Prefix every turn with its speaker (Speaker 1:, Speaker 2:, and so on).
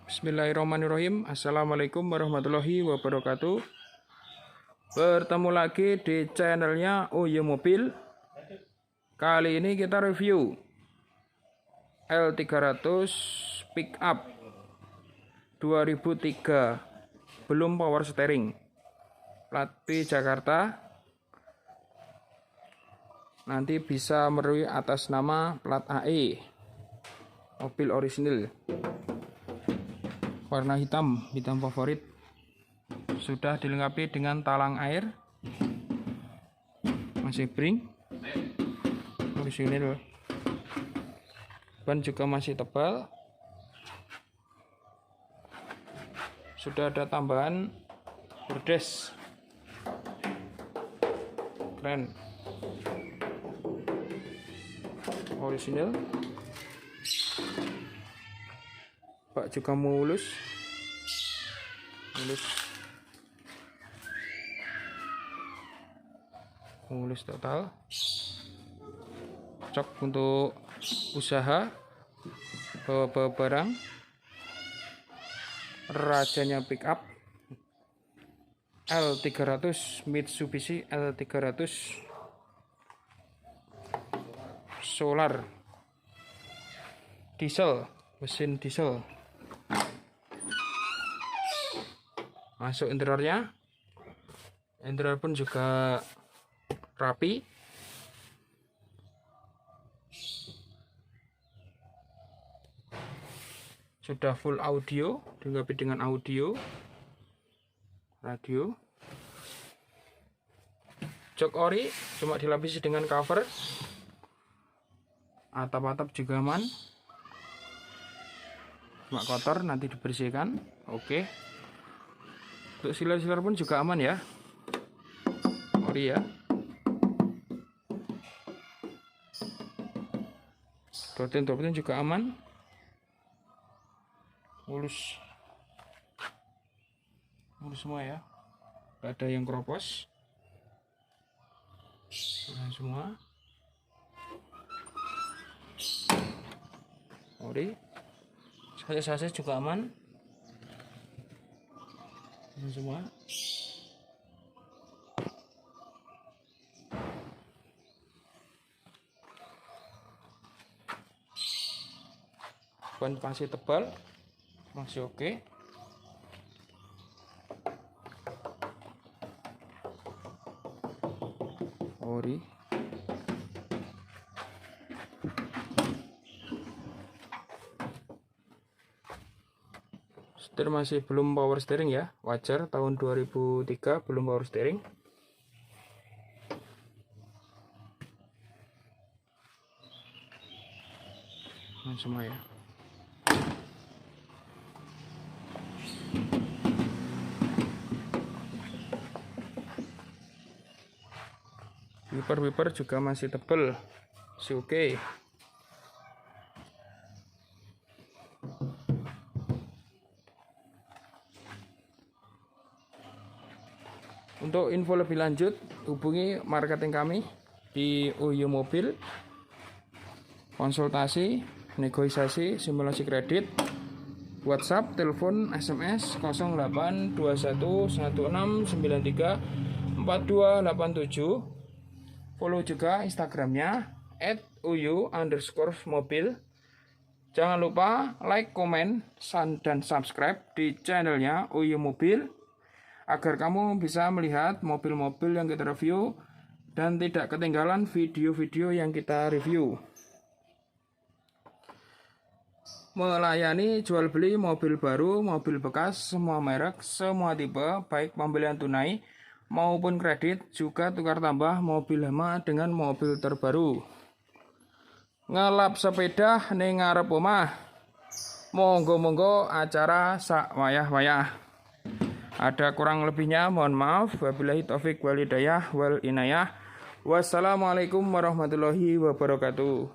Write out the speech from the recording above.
Speaker 1: Bismillahirrahmanirrahim. Assalamualaikum warahmatullahi wabarakatuh. Bertemu lagi di channelnya Uyu Mobil. Kali ini kita review L300 pickup 2003, belum power steering, plat B Jakarta. Nanti bisa merui atas nama plat AE, mobil orisinil, warna hitam favorit. Sudah dilengkapi dengan talang air, masih bring, orisinil. Ban juga masih tebal. Sudah ada tambahan bordes, keren, orisinil. Bak juga mulus total. Cocok untuk usaha, bawa barang. Rajanya pickup L300, Mitsubishi L300 solar diesel, mesin diesel. Masuk interiornya, interior pun juga rapi. Sudah full audio, dilengkapi dengan audio, radio. Jok ori, cuma dilapisi dengan cover. Atap-atap juga aman, cuma kotor, nanti dibersihkan. Oke. Untuk silar-silar pun juga aman ya, ori ya. Dorden juga aman, mulus semua ya, gak ada yang keropos. Nah, semua ori. Sasis juga aman, semua. Ban masih tebal, masih oke. Ori. Setir masih belum power steering ya, wajar, tahun 2003 belum power steering. Nah, semua ya. Wiper juga masih tebal, masih oke. Untuk info lebih lanjut, hubungi marketing kami di Uyu Mobil. Konsultasi, negosiasi, simulasi kredit, WhatsApp, telepon, SMS 082116934287. Follow juga Instagramnya @uyu_mobil. Jangan lupa like, komen, dan subscribe di channelnya Uyu Mobil, agar kamu bisa melihat mobil-mobil yang kita review dan tidak ketinggalan video-video yang kita review. Melayani jual beli mobil baru, mobil bekas, semua merek, semua tipe, baik pembelian tunai maupun kredit, juga tukar tambah mobil lama dengan mobil terbaru. Ngelap sepeda ning ngarep omah, monggo-monggo acara sak wayah-wayah. Ada kurang lebihnya mohon maaf. Wabillahi taufik wal hidayah wal inayah. Wassalamualaikum warahmatullahi wabarakatuh.